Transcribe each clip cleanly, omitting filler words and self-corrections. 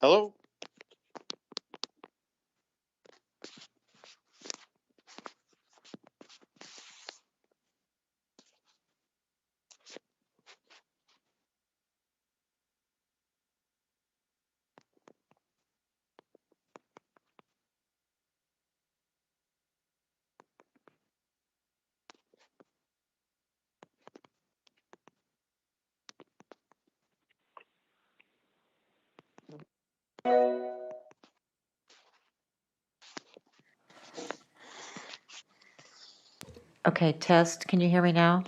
Hello? Okay, test. Can you hear me now?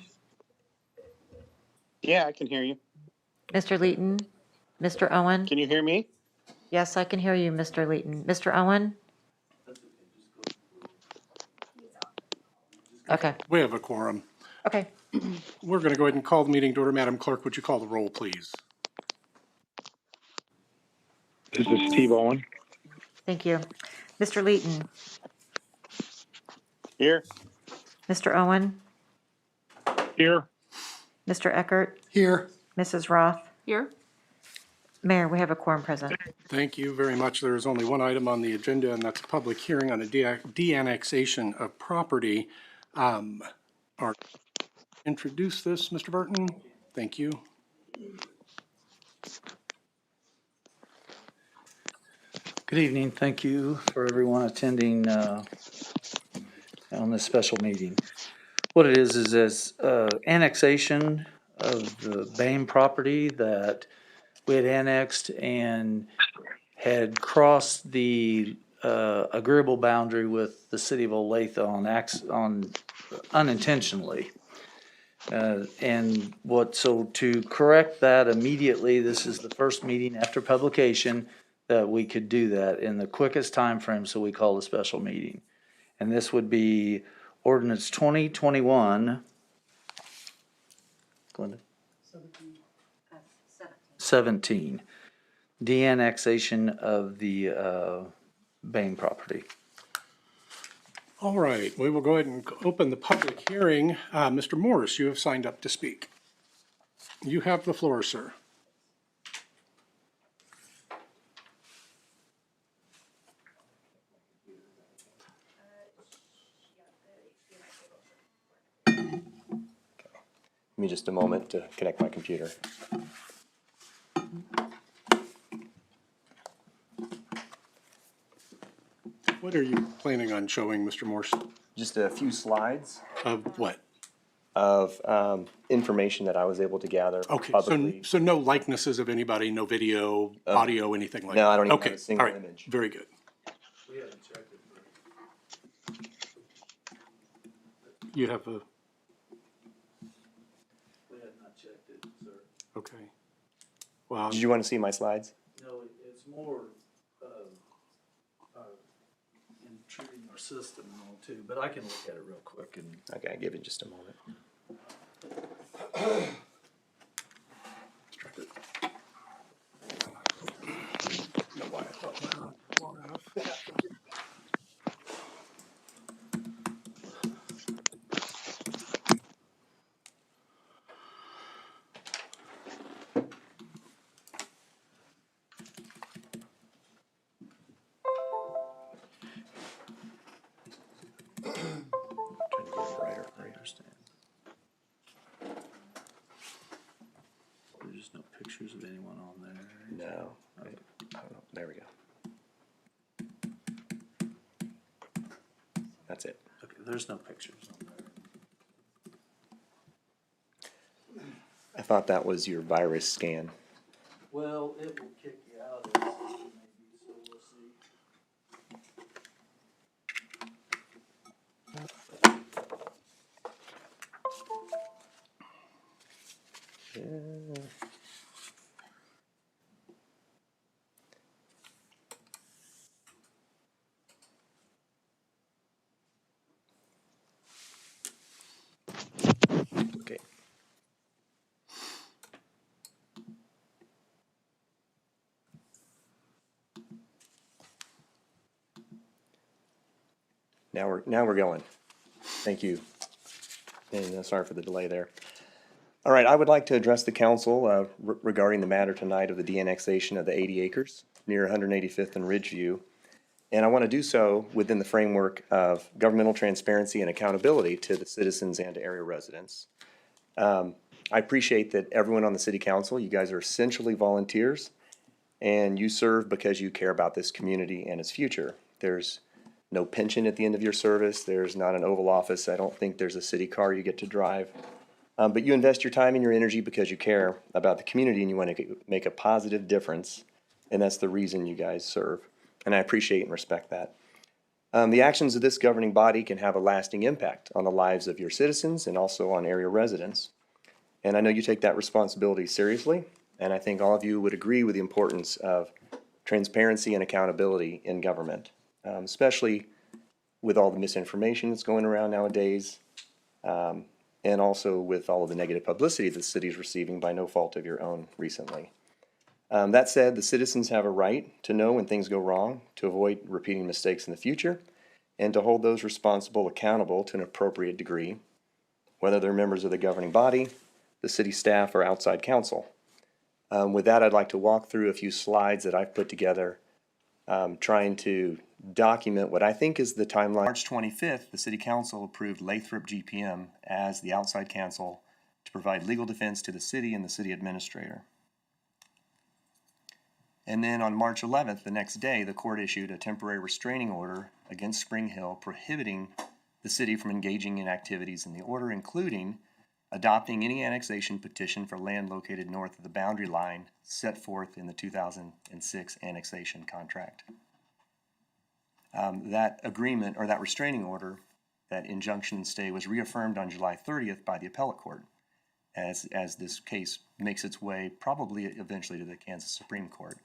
Yeah, I can hear you. Mr. Leeton? Mr. Owen? Can you hear me? Yes, I can hear you, Mr. Leeton. Mr. Owen? Okay, We have a quorum. okay. We're going to go ahead and call the meeting to order. Madam Clerk, would you call the roll, please? This is Steve Owen. Thank you. Mr. Leeton? Here? Mr. Owen? Here. Mr. Eckert? Here. Mrs. Roth? Here. Mayor, we have a quorum present. Thank you very much. There is only one item on the agenda, and that's a public hearing on a de-annexation of property. Introduce this, Mr. Burton. Thank you. Good evening. Thank you for everyone attending on this special meeting. What it is as annexation of the Bain property that we had annexed and had crossed the agreeable boundary with the city of Olathe on unintentionally. So to correct that immediately, this is the first meeting after publication that we could do that in the quickest time frame, so we called a special meeting. And this would be ordinance 2021. Glenda? 17. De-annexation of the Bain property. All right, we will go ahead and open the public hearing. Mr. Morris, you have signed up to speak. You have the floor, sir. Give me just a moment to connect my computer. What are you planning on showing, Mr. Morse? Just a few slides Of what? of information that I was able to gather Okay, publicly. so no likenesses of anybody, no video, audio, anything like that? No, I don't even Okay, have a single all right, image. very good. You have a, We have not checked it, sir. okay. Well, Did you want to see my slides? No, it's more intruding our system and all too, but I can look at it real quick and. Okay, give it just a moment. Trying to get it brighter for you. There's just no pictures of anyone on there. No. I don't know. There we go. That's it. Okay, there's no pictures on there. I thought that was your virus scan. Well, it will kick you out of the system maybe, so we'll see. Okay. Now we're going. Thank you. And sorry for the delay there. All right, I would like to address the council regarding the matter tonight of the de-annexation of the 80 acres near 185th and Ridgeview. And I want to do so within the framework of governmental transparency and accountability to the citizens and to area residents. I appreciate that everyone on the city council, you guys are essentially volunteers, and you serve because you care about this community and its future. There's no pension at the end of your service. There's not an Oval Office. I don't think there's a city car you get to drive. But you invest your time and your energy because you care about the community and you want to make a positive difference. And that's the reason you guys serve. And I appreciate and respect that. The actions of this governing body can have a lasting impact on the lives of your citizens and also on area residents. And I know you take that responsibility seriously. And I think all of you would agree with the importance of transparency and accountability in government, especially with all the misinformation that's going around nowadays, and also with all of the negative publicity the city is receiving by no fault of your own recently. That said, the citizens have a right to know when things go wrong, to avoid repeating mistakes in the future, and to hold those responsible accountable to an appropriate degree, whether they're members of the governing body, the city staff, or outside counsel. With that, I'd like to walk through a few slides that I've put together, trying to document what I think is the timeline. March 25th, the City Council approved Lathrop GPM as the outside counsel to provide legal defense to the city and the city administrator. And then on March 11th, the next day, the court issued a temporary restraining order against Spring Hill prohibiting the city from engaging in activities in the order, including adopting any annexation petition for land located north of the boundary line set forth in the 2006 annexation contract. That agreement, or that restraining order, that injunction and stay, was reaffirmed on July 30th by the appellate court as this case makes its way probably eventually to the Kansas Supreme Court.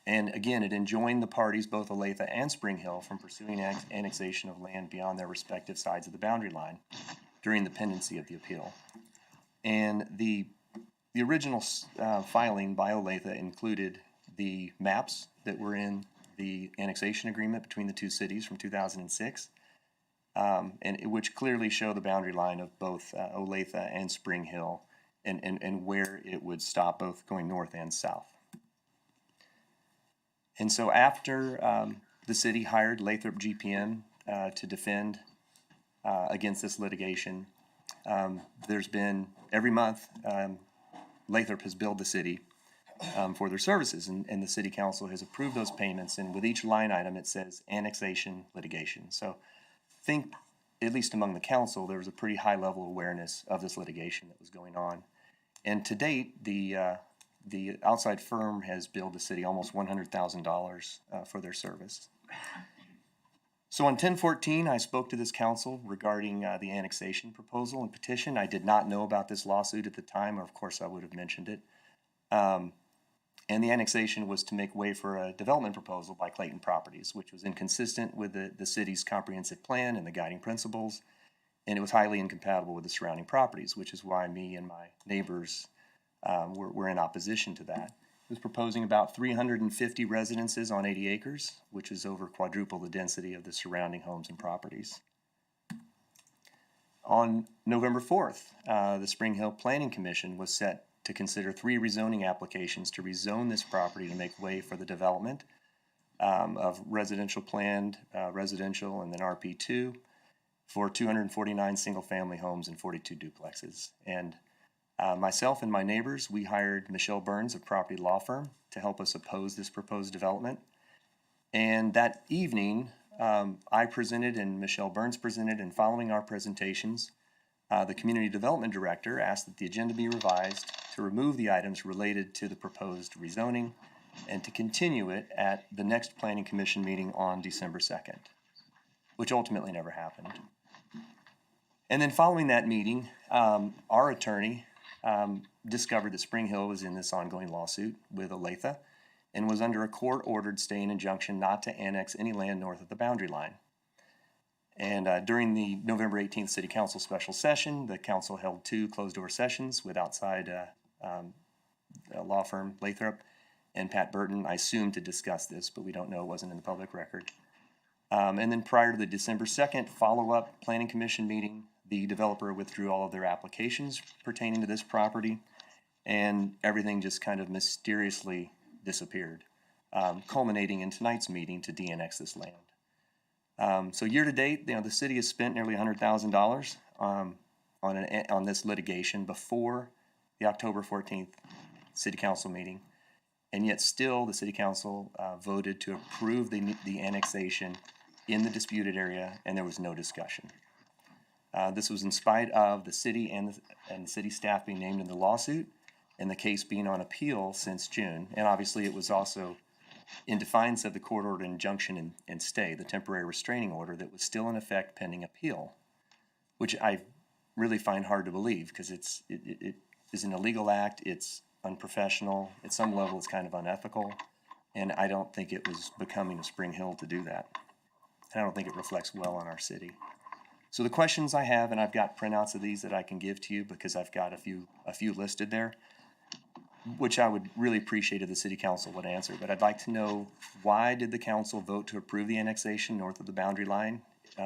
And again, it enjoined the parties, both Olathe and Spring Hill, from pursuing annexation of land beyond their respective sides of the boundary line during the pendency of the appeal. And the original filing by Olathe included the maps that were in the annexation agreement between the two cities from 2006, and which clearly show the boundary line of both Olathe and Spring Hill, and where it would stop, both going north and south. And so after the city hired Lathrop GPM to defend against this litigation, there's been, every month, Lathrop has billed the city for their services, and the city council has approved those payments, and with each line item it says annexation litigation. So I think, at least among the council, there was a pretty high level of awareness of this litigation that was going on. And to date, the outside firm has billed the city almost $100,000 for their service. So on 10/14, I spoke to this council regarding the annexation proposal and petition. I did not know about this lawsuit at the time, or of course I would have mentioned it. And the annexation was to make way for a development proposal by Clayton Properties, which was inconsistent with the city's comprehensive plan and the guiding principles, and it was highly incompatible with the surrounding properties, which is why me and my neighbors were in opposition to that. It was proposing about 350 residences on 80 acres, which is over quadruple the density of the surrounding homes and properties. On November 4th, the Spring Hill Planning Commission was set to consider 3 rezoning applications to rezone this property to make way for the development of residential planned, residential, and then RP2 for 249 single-family homes and 42 duplexes. And myself and my neighbors, we hired Michelle Burns of Property Law Firm to help us oppose this proposed development. And that evening, I presented and Michelle Burns presented, and following our presentations, the Community Development Director asked that the agenda be revised to remove the items related to the proposed rezoning and to continue it at the next Planning Commission meeting on December 2nd, which ultimately never happened. And then following that meeting, our attorney discovered that Spring Hill was in this ongoing lawsuit with Olathe and was under a court-ordered stay and injunction not to annex any land north of the boundary line. And during the November 18th City Council special session, the council held 2 closed-door sessions with outside law firm Lathrop and Pat Burton, I assume, to discuss this, but we don't know, it wasn't in the public record. And then prior to the December 2nd follow-up Planning Commission meeting, the developer withdrew all of their applications pertaining to this property, and everything just kind of mysteriously disappeared. culminating in tonight's meeting to de-annex this land. So year to date, the city has spent nearly $100,000 on this litigation before the October 14th city council meeting. And yet still, the city council voted to approve the annexation in the disputed area, and there was no discussion. This was in spite of the city and the city staff being named in the lawsuit, and the case being on appeal since June. And obviously, it was also in defiance of the court-ordered injunction and stay, the temporary restraining order that was still in effect pending appeal, which I really find hard to believe because it is an illegal act. It's unprofessional. At some level, it's kind of unethical, and I don't think it was becoming of Spring Hill to do that. And I don't think it reflects well on our city. So the questions I have, and I've got printouts of these that I can give to you because I've got a few listed there, which I would really appreciate if the city council would answer. But I'd like to know, why did the council vote to approve the annexation north of the boundary line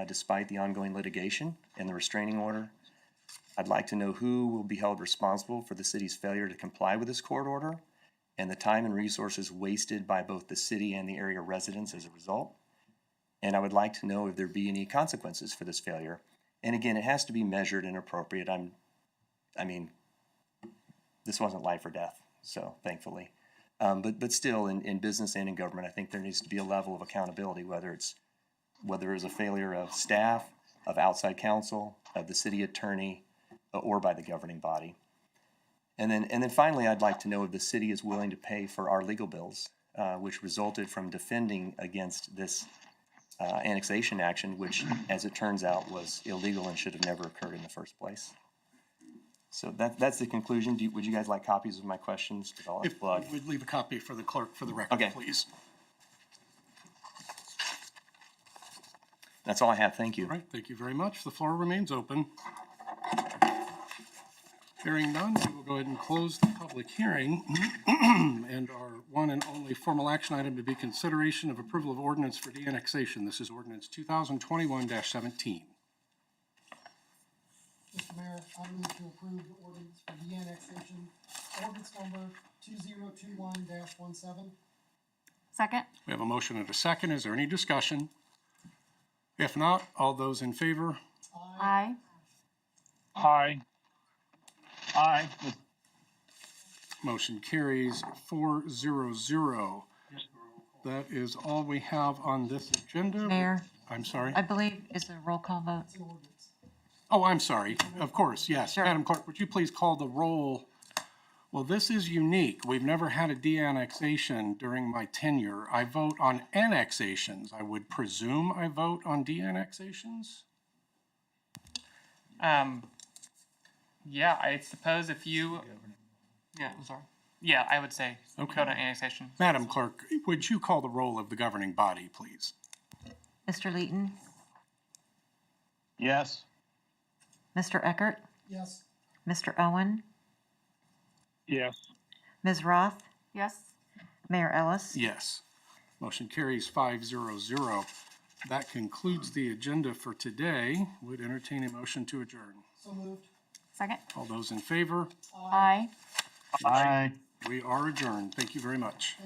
despite the ongoing litigation and the restraining order? I'd like to know who will be held responsible for the city's failure to comply with this court order and the time and resources wasted by both the city and the area residents as a result. And I would like to know if there be any consequences for this failure. And again, it has to be measured and appropriate. I mean, this wasn't life or death, so thankfully. But still, in business and in government, I think there needs to be a level of accountability, whether it's a failure of staff, of outside counsel, of the city attorney, or by the governing body. And then finally, I'd like to know if the city is willing to pay for our legal bills, which resulted from defending against this annexation action, which, as it turns out, was illegal and should have never occurred in the first place. So that's the conclusion. Would you guys like copies of my questions? If we'd leave a copy for the clerk for the record, Okay. please. That's all I have. Thank you. All right, thank you very much. The floor remains open. Hearing none, we will go ahead and close the public hearing. And our one and only formal action item to be consideration of approval of ordinance for de-annexation. This is ordinance 2021-17. Mr. Mayor, I move to approve the ordinance for de-annexation, ordinance number 2021-17. Second? We have a motion and a second. Is there any discussion? If not, all those in favor? Aye. Aye. Aye. Motion carries 4-0-0. That is all we have on this agenda. Mayor, I'm sorry. I believe is a roll call vote. It's an ordinance. Oh, I'm sorry. Of course, yes. Sure. Madam Clerk, would you please call the roll? Well, this is unique. We've never had a de-annexation during my tenure. I vote on annexations. I would presume I vote on de-annexations? Yeah, I suppose if you, yeah, I'm sorry. Yeah, I would say Okay. go to annexation. Madam Clerk, would you call the roll of the governing body, please? Mr. Leeton, Yes. Mr. Eckert, Yes. Mr. Owen, Yes. Ms. Roth, Yes. Mayor Ellis. Yes. Motion carries 5-0-0. That concludes the agenda for today. Would entertain a motion to adjourn. So moved. Second? All those in favor? Aye. Aye. We are adjourned. Thank you very much.